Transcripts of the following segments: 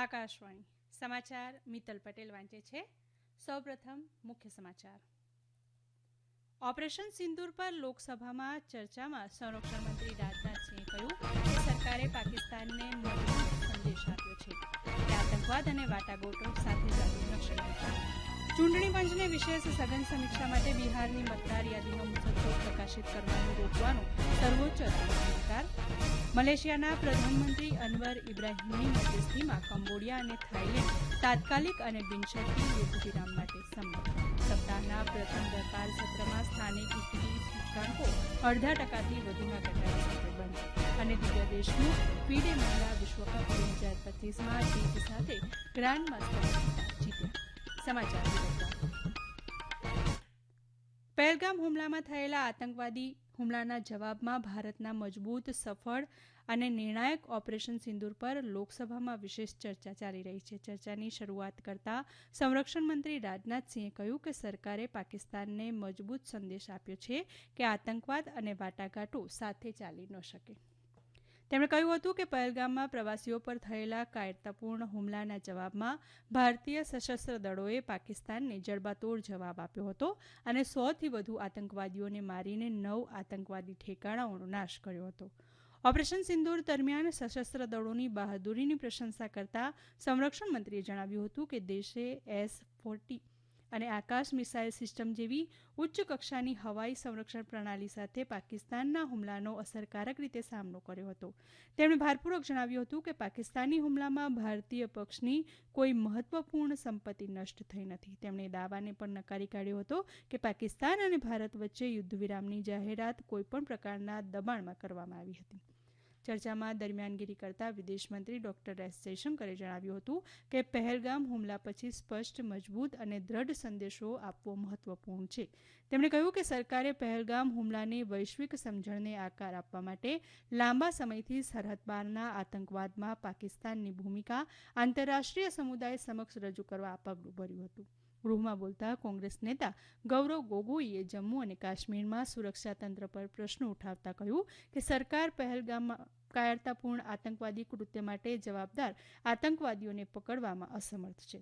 આકાશવાણી સમાચાર મિત્તલ પટેલ વાંચે છે. સૌપ્રથમ મુખ્ય સમાચાર. ઓપરેશન સિંદૂર પર લોકસભામાં ચર્ચામાં સંરક્ષણ મંત્રી રાજનાથસિંહે કહ્યું કે સરકારે પાકિસ્તાનને મજબૂત સંદેશ આપ્યો છે કે આતંકવાદ અને વાટાઘાટો સાથે ચાલુ નથી. ચૂંટણી પંચને વિશેષ સઘન સમીક્ષા માટે બિહારની મતદાર યાદીનો મુસદ્દો પ્રકાશિત કરવાનું રોકવાનો સર્વોચ્ચ અદાલતનો ઇનકાર. મલેશિયાના પ્રધાનમંત્રી અનવર ઇબ્રાહીમની મધ્યસ્થીમાં કંબોડિયા અને થાઇલેન્ડ તાત્કાલિક અને બિનશરતી યુદ્ધ વિરામ માટે સંમત. સપ્તાહના પ્રથમ વેપાર સત્રમાં સ્થાનિક ઇક્વિટી સૂચકાંકો 0.5% વધુના ઘટાડા સાથે બંધ. અને દિવ્યા દેશમુખ ફીડે મહિલા વિશ્વકપ 2025માં જીત સાથે ગ્રાન્ડ માસ્ટર જીત્યા. સમાચાર વિગતવાર. પહેલગામ હુમલામાં થયેલા આતંકવાદી હુમલાના જવાબમાં ભારતના મજબૂત, સફળ અને નિર્ણાયક ઓપરેશન સિંદૂર પર લોકસભામાં વિશેષ ચર્ચા ચાલી રહી છે. ચર્ચાની શરૂઆત કરતા સંરક્ષણ મંત્રી રાજનાથસિંહે કહ્યું કે સરકારે પાકિસ્તાનને મજબૂત સંદેશ આપ્યો છે કે આતંકવાદ અને વાટાઘાટો સાથે ચાલી ન શકે. તેમણે કહ્યું હતું કે પહેલગામમાં પ્રવાસીઓ પર થયેલા કાયરતાપૂર્ણ હુમલાના જવાબમાં ભારતીય સશસ્ત્ર દળોએ પાકિસ્તાનને જડબાતોડ જવાબ આપ્યો હતો અને 100થી વધુ આતંકવાદીઓને મારીને 9 આતંકવાદી ઠેકાણાઓનો નાશ કર્યો હતો. ઓપરેશન સિંદૂર દરમિયાન સશસ્ત્ર દળોની બહાદુરીની પ્રશંસા કરતા સંરક્ષણ મંત્રીએ જણાવ્યું હતું કે દેશે S-40 અને આકાશ મિસાઇલ સિસ્ટમ જેવી ઉચ્ચ કક્ષાની હવાઈ સંરક્ષણ પ્રણાલી સાથે પાકિસ્તાનના હુમલાનો અસરકારક રીતે સામનો કર્યો હતો. તેમણે ભારપૂર્વક જણાવ્યું હતું કે પાકિસ્તાની હુમલામાં ભારતીય પક્ષની કોઈ મહત્વપૂર્ણ સંપત્તિ નષ્ટ થઈ નથી. તેમણે દાવાને પણ નકારી કાઢ્યો હતો કે પાકિસ્તાન અને ભારત વચ્ચે યુદ્ધ વિરામની જાહેરાત કોઈપણ પ્રકારના દબાણમાં કરવામાં આવી હતી. ચર્ચામાં દરમિયાનગીરી કરતા વિદેશમંત્રી ડોક્ટર એસ જયશંકરે જણાવ્યું હતું કે પહેલગામ હુમલા પછી સ્પષ્ટ, મજબૂત અને દ્રઢ સંદેશો આપવો મહત્વપૂર્ણ છે. તેમણે કહ્યું કે સરકારે પહેલગામ હુમલાની વૈશ્વિક સમજણને આકાર આપવા માટે લાંબા સમયથી સરહદ પારના આતંકવાદમાં પાકિસ્તાનની ભૂમિકા આંતરરાષ્ટ્રીય સમુદાય સમક્ષ રજૂ કરવા પગલું ભર્યું હતું. ગૃહમાં બોલતા કોંગ્રેસ નેતા ગૌરવ ગોગોઈએ જમ્મુ અને કાશ્મીરમાં સુરક્ષા તંત્ર પર પ્રશ્નો ઉઠાવતા કહ્યું કે સરકાર પહેલગામમાં કાયરતાપૂર્ણ આતંકવાદી કૃત્ય માટે જવાબદાર આતંકવાદીઓને પકડવામાં અસમર્થ છે.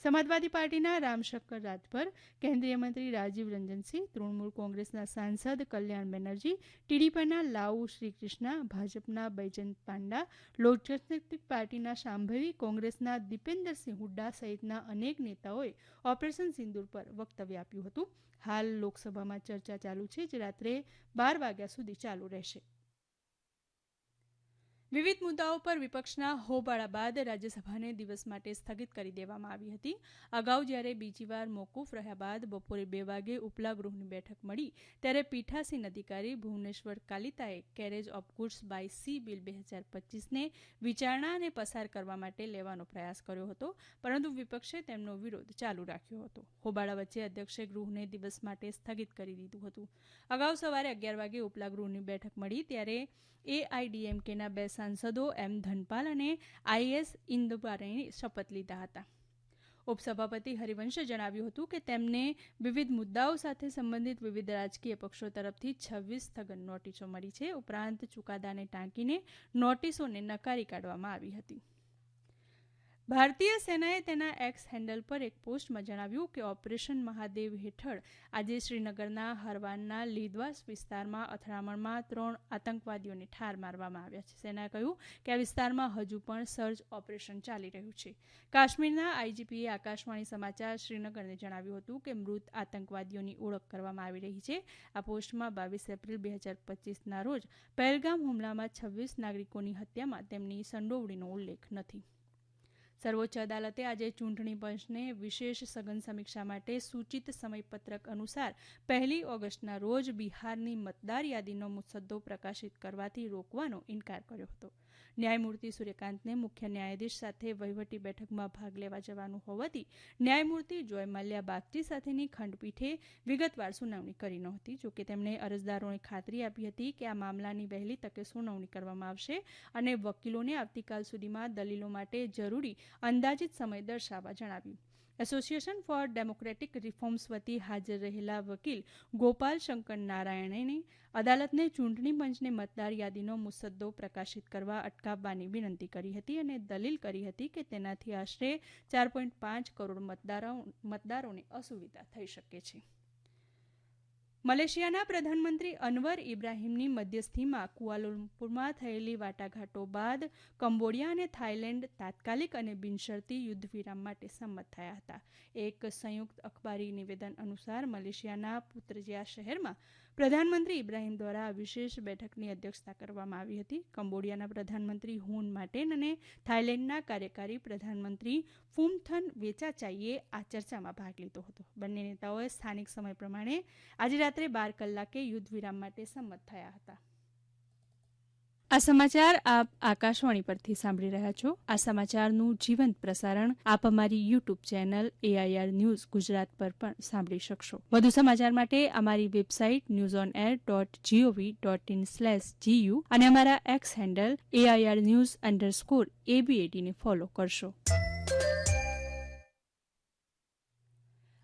સમાજવાદી પાર્ટીના રામશંકર રાજભર, કેન્દ્રીય મંત્રી રાજીવ રંજનસિંહ, તૃણમૂલ કોંગ્રેસના સાંસદ કલ્યાણ બેનર્જી, ટીડીપીના લાઉ શ્રીકૃષ્ણા, ભાજપના બૈજયંત પાંડા, લોક જનશક્તિ પાર્ટીના શાંભવી, કોંગ્રેસના દીપેન્દરસિંહ હુડ્ડા સહિતના અનેક નેતાઓએ ઓપરેશન સિંદૂર પર વક્તવ્ય આપ્યું હતું. હાલ લોકસભામાં ચર્ચા ચાલુ છે, જે રાત્રે 12 વાગ્યા સુધી ચાલુ રહેશે. વિવિધ મુદ્દાઓ પર વિપક્ષના હોબાળા બાદ રાજ્યસભાને દિવસ માટે સ્થગિત કરી દેવામાં આવી હતી. અગાઉ જ્યારે બીજી વાર મોકૂફ રહ્યા બાદ બપોરે 2 વાગે ઉપલા ગૃહની બેઠક મળી ત્યારે પીઠાસીન અધિકારી ભુવનેશ્વર કાલિતાએ carriage of goods by sea bill 2025ને વિચારણા અને પસાર કરવા માટે લેવાનો પ્રયાસ કર્યો હતો, પરંતુ વિપક્ષે તેમનો વિરોધ ચાલુ રાખ્યો હતો. હોબાળા વચ્ચે અધ્યક્ષે ગૃહને દિવસ માટે સ્થગિત કરી દીધું હતું. અગાઉ સવારે 11 વાગે ઉપલા ગૃહની બેઠક મળી ત્યારે એઆઈડીએમકેના 2 સાંસદો એમ ધનપાલ અને આઈએસ ઇન્દુબારેએ શપથ લીધા હતા. ઉપસભાપતિ હરિવંશે જણાવ્યું હતું કે તેમને વિવિધ મુદ્દાઓ સાથે સંબંધિત વિવિધ રાજકીય પક્ષો તરફથી 26 સ્થગન નોટિસો મળી છે. ઉપરાંત ચુકાદાને ટાંકીને નોટિસોને નકારી કાઢવામાં આવી હતી. ભારતીય સેનાએ તેના એક્સ હેન્ડલ પર એક પોસ્ટમાં જણાવ્યું કે ઓપરેશન મહાદેવ હેઠળ આજે શ્રીનગરના હરવાનના લીદવાસ વિસ્તારમાં અથડામણમાં 3 આતંકવાદીઓને ઠાર મારવામાં આવ્યા છે. સેનાએ કહ્યું કે આ વિસ્તારમાં હજુ પણ સર્ચ ઓપરેશન ચાલી રહ્યું છે. કાશ્મીરના આઈજીપીએ આકાશવાણી સમાચાર શ્રીનગરને જણાવ્યું હતું કે મૃત આતંકવાદીઓની ઓળખ કરવામાં આવી રહી છે. આ પોસ્ટમાં 22 એપ્રિલ 2025ના રોજ પહેલગામ હુમલામાં 26 નાગરિકોની હત્યામાં તેમની સંડોવણીનો ઉલ્લેખ નથી. સર્વોચ્ચ અદાલતે આજે ચૂંટણી પંચને વિશેષ સઘન સમીક્ષા માટે સૂચિત સમયપત્રક અનુસાર 1 ઓગસ્ટના રોજ બિહારની મતદાર યાદીનો મુસદ્દો પ્રકાશિત કરવાથી રોકવાનો ઇનકાર કર્યો હતો. ન્યાયમૂર્તિ સૂર્યકાંતને મુખ્ય ન્યાયાધીશ સાથે વહીવટી બેઠકમાં ભાગ લેવા જવાનું હોવાથી ન્યાયમૂર્તિ જોય માલ્યા બાગચી સાથેની ખંડપીઠે વિગતવાર સુનાવણી કરી નહોતી. જોકે તેમણે અરજદારોને ખાતરી આપી હતી કે આ મામલાની વહેલી તકે સુનાવણી કરવામાં આવશે અને વકીલોને આવતીકાલ સુધીમાં દલીલો માટે જરૂરી અંદાજિત સમય દર્શાવવા જણાવ્યું. એસોસિએશન ફોર ડેમોક્રેટિક રિફોર્મ્સ વતી હાજર રહેલા વકીલ ગોપાલ શંકર નારાયણે અદાલતને ચૂંટણી પંચને મતદાર યાદીનો મુસદ્દો પ્રકાશિત કરવા અટકાવવાની વિનંતી કરી હતી અને દલીલ કરી હતી કે તેનાથી આશરે 4.5 કરોડ મતદારોને અસુવિધા થઈ શકે છે. મલેશિયાના પ્રધાનમંત્રી અનવર ઇબ્રાહીમની મધ્યસ્થીમાં કુઆલાલુમ્પુરમાં થયેલી વાટાઘાટો બાદ કંબોડિયા અને થાઇલેન્ડ તાત્કાલિક અને બિનશરતી યુદ્ધ વિરામ માટે સંમત થયા હતા. એક સંયુક્ત અખબારી નિવેદન અનુસાર મલેશિયાના પુત્રજિયા શહેરમાં પ્રધાનમંત્રી ઇબ્રાહીમ દ્વારા વિશેષ બેઠકની અધ્યક્ષતા કરવામાં આવી હતી. કંબોડિયાના પ્રધાનમંત્રી હુન માટેન અને થાઇલેન્ડના કાર્યકારી પ્રધાનમંત્રી ફુમથન વેચાચાઈએ આ ચર્ચામાં ભાગ લીધો હતો. બંને નેતાઓએ સ્થાનિક સમય પ્રમાણે આજે રાત્રે 12 કલાકે યુદ્ધ વિરામ માટે સંમત થયા હતા. આ સમાચાર આપ આકાશવાણી પરથી સાંભળી રહ્યા છો. આ સમાચારનું જીવંત પ્રસારણ આપ અમારી YouTube channel AIR news Gujarat પર પણ સાંભળી શકશો. વધુ સમાચાર માટે અમારી વેબસાઇટ newsonair.gov.in/gu અને અમારા એક્સ હેન્ડલ AIR_news_ABAD ને ફોલો કરશો.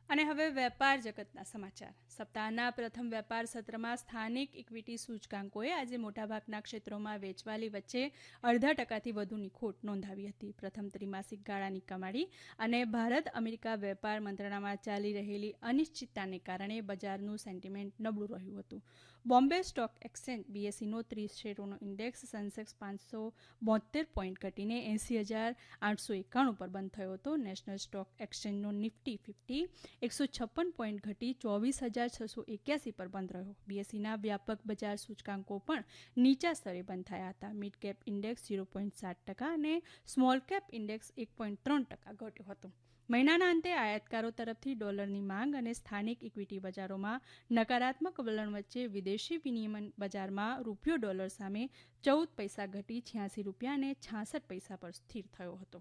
અને હવે વેપાર જગતના સમાચાર. સપ્તાહના પ્રથમ વેપાર સત્રમાં સ્થાનિક ઇક્વિટી સૂચકાંકોએ આજે મોટાભાગના ક્ષેત્રોમાં વેચવાલી વચ્ચે 0.5% વધુની ખોટ નોંધાવી હતી. પ્રથમ ત્રિમાસિક ગાળાની કમાણી અને ભારત અમેરિકા વેપાર મંત્રણામાં ચાલી રહેલી અનિશ્ચિતતાને કારણે બજારનું સેન્ટિમેન્ટ નબળું રહ્યું હતું. બોમ્બે સ્ટોક એક્સચેન્જ BSEનો 30 શેરોનો ઇન્ડેક્સ સેન્સેક્સ 572 પોઈન્ટ ઘટીને 80,891 પર બંધ થયો હતો. નેશનલ સ્ટોક એક્સચેન્જનો નિફ્ટી 50 156 પોઈન્ટ ઘટી 24,681 પર બંધ રહ્યો. BSEના વ્યાપક બજાર સૂચકાંકો પણ નીચા સ્તરે બંધ થયા હતા. મિડ કેપ ઇન્ડેક્સ 0.7% અને સ્મોલ કેપ ઇન્ડેક્સ 1.3% ઘટ્યો હતો. મહિનાના અંતે આયાતકારો તરફથી ડોલરની માંગ અને સ્થાનિક ઇક્વિટી બજારોમાં નકારાત્મક વલણ વચ્ચે વિદેશી વિનિમય બજારમાં રૂપિયો ડોલર સામે 14 પૈસા ઘટી 86 રૂપિયા અને 66 પૈસા પર સ્થિર થયો હતો.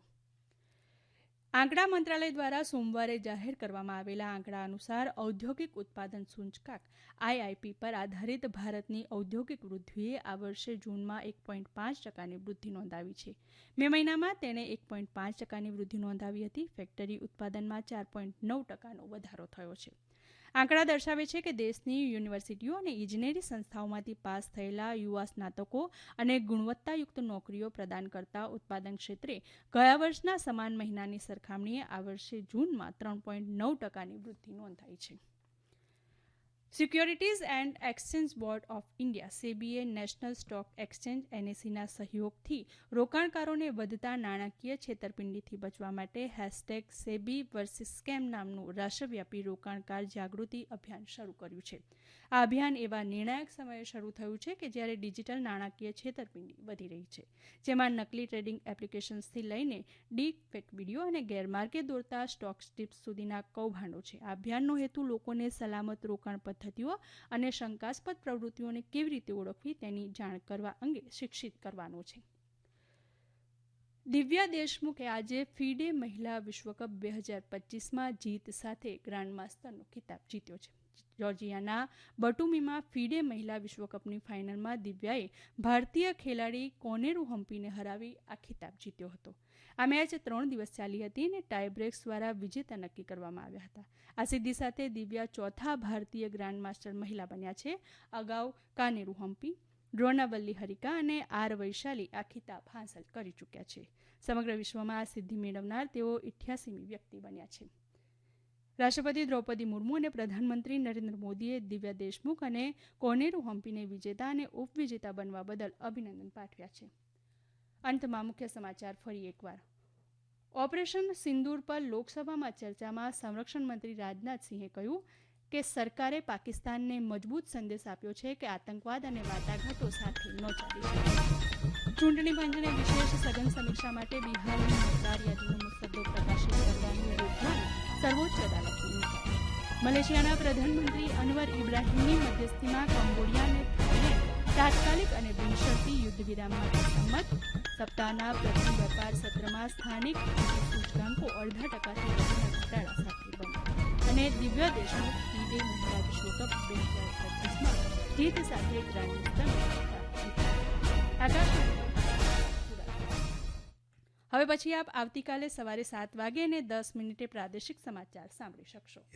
આંકડા મંત્રાલય દ્વારા સોમવારે જાહેર કરવામાં આવેલા આંકડા અનુસાર ઔદ્યોગિક ઉત્પાદન સૂચકાંક IIP પર આધારિત ભારતની ઔદ્યોગિક વૃદ્ધિએ આ વર્ષે જૂનમાં 1.5%ની વૃદ્ધિ નોંધાવી છે. મે મહિનામાં તેણે 1.5%ની વૃદ્ધિ નોંધાવી હતી. ફેક્ટરી ઉત્પાદનમાં 4.9%નો વધારો થયો છે. આંકડા દર્શાવે છે કે દેશની યુનિવર્સિટીઓ અને ઇજનેરી સંસ્થાઓમાંથી પાસ થયેલા યુવા સ્નાતકો અને ગુણવત્તાયુક્ત નોકરીઓ પ્રદાન કરતા ઉત્પાદન ક્ષેત્રે ગયા વર્ષના સમાન મહિનાની સરખામણીએ આ વર્ષે જૂનમાં 3.9%ની વૃદ્ધિ નોંધાઈ છે. Securities and exchange board of India SEBIએ નેશનલ સ્ટોક એક્સચેન્જ NSEના સહયોગથી રોકાણકારોને વધતા નાણાકીય છેતરપિંડીથી બચવા માટે #SEBI vs Scam નામનું રાષ્ટ્રવ્યાપી રોકાણકાર જાગૃતિ અભિયાન શરૂ કર્યું છે. આ અભિયાન એવા નિર્ણાયક સમયે શરૂ થયું છે કે જ્યારે ડિજિટલ નાણાકીય છેતરપિંડી વધી રહી છે, જેમાં નકલી ટ્રેડિંગ એપ્લિકેશન્સથી લઈને ડીપ ફેક વિડીયો અને ગેરમાર્ગે દોરતા સ્ટોક ટિપ્સ સુધીના કૌભાંડો છે. આ અભિયાનનો હેતુ લોકોને સલામત રોકાણ પદ્ધતિઓ અને શંકાસ્પદ પ્રવૃત્તિઓને કેવી રીતે ઓળખવી તેની જાણ કરવા અંગે શિક્ષિત કરવાનો છે. દિવ્યા દેશમુખે આજે ફિડે મહિલા વિશ્વકપ 2025માં જીત સાથે ગ્રાન્ડમાસ્ટરનો ખિતાબ જીત્યો છે. જોર્જિયાના બટુમીમાં ફિડે મહિલા વિશ્વકપની ફાઇનલમાં દિવ્યાએ ભારતીય ખેલાડી કોનેરુ હમ્પીને હરાવી આ ખિતાબ જીત્યો હતો. આ મેચ 3 દિવસ ચાલી હતી અને ટાઈ બ્રેક્સ દ્વારા વિજેતા નક્કી કરવામાં આવ્યા હતા. આ સિદ્ધિ સાથે દિવ્યા ચોથા ભારતીય ગ્રાન્ડમાસ્ટર મહિલા બન્યા છે. અગાઉ કાનેરુ હમ્પી, ડ્રોનાવલ્લી હરિકા અને આર વૈશાલી આ ખિતાબ હાંસલ કરી ચૂક્યા છે. સમગ્ર વિશ્વમાં આ સિદ્ધિ મેળવનાર તેઓ 88મી વ્યક્તિ બન્યા છે. રાષ્ટ્રપતિ દ્રૌપદી મુર્મુ અને પ્રધાનમંત્રી નરેન્દ્ર મોદીએ દિવ્યા દેશમુખ અને કોનેરુ હમ્પીને વિજેતા અને ઉપવિજેતા બનવા બદલ અભિનંદન પાઠવ્યા છે. અંતમાં મુખ્ય સમાચાર ફરી એકવાર. ઓપરેશન સિંદૂર પર લોકસભામાં ચર્ચામાં સંરક્ષણ મંત્રી રાજનાથસિંહે કહ્યું કે સરકારે પાકિસ્તાનને મજબૂત સંદેશ આપ્યો છે કે આતંકવાદ અને વાટાઘાટો સાથે ન ચાલી શકે. ચૂંટણી પંચને વિશેષ સઘન સમીક્ષા માટે બિહારની મતદાર યાદીનો મુસદ્દો પ્રકાશિત કરવાનું રોકવાની સર્વોચ્ચ અદાલતની નોંધ. મલેશિયાના પ્રધાનમંત્રી અનવર ઇબ્રાહીમની મધ્યસ્થીમાં કંબોડિયા અને થાઇલેન્ડ તાત્કાલિક અને બિનશરતી યુદ્ધ વિરામ માટે સંમત. સપ્તાહના પ્રથમ વેપાર સત્રમાં સ્થાનિક સૂચકાંકો 0.5%થી વધુના ઘટાડા સાથે બંધ. અને દિવ્ય દેશમુખ ફિડે મહિલા વિશ્વકપ 2025માં જીત સાથે ગ્રાન્ડમાસ્ટર. હવે પછી આપ આવતીકાલે સવારે 7 વાગે અને 10 મિનિટે પ્રાદેશિક સમાચાર સાંભળી શકશો.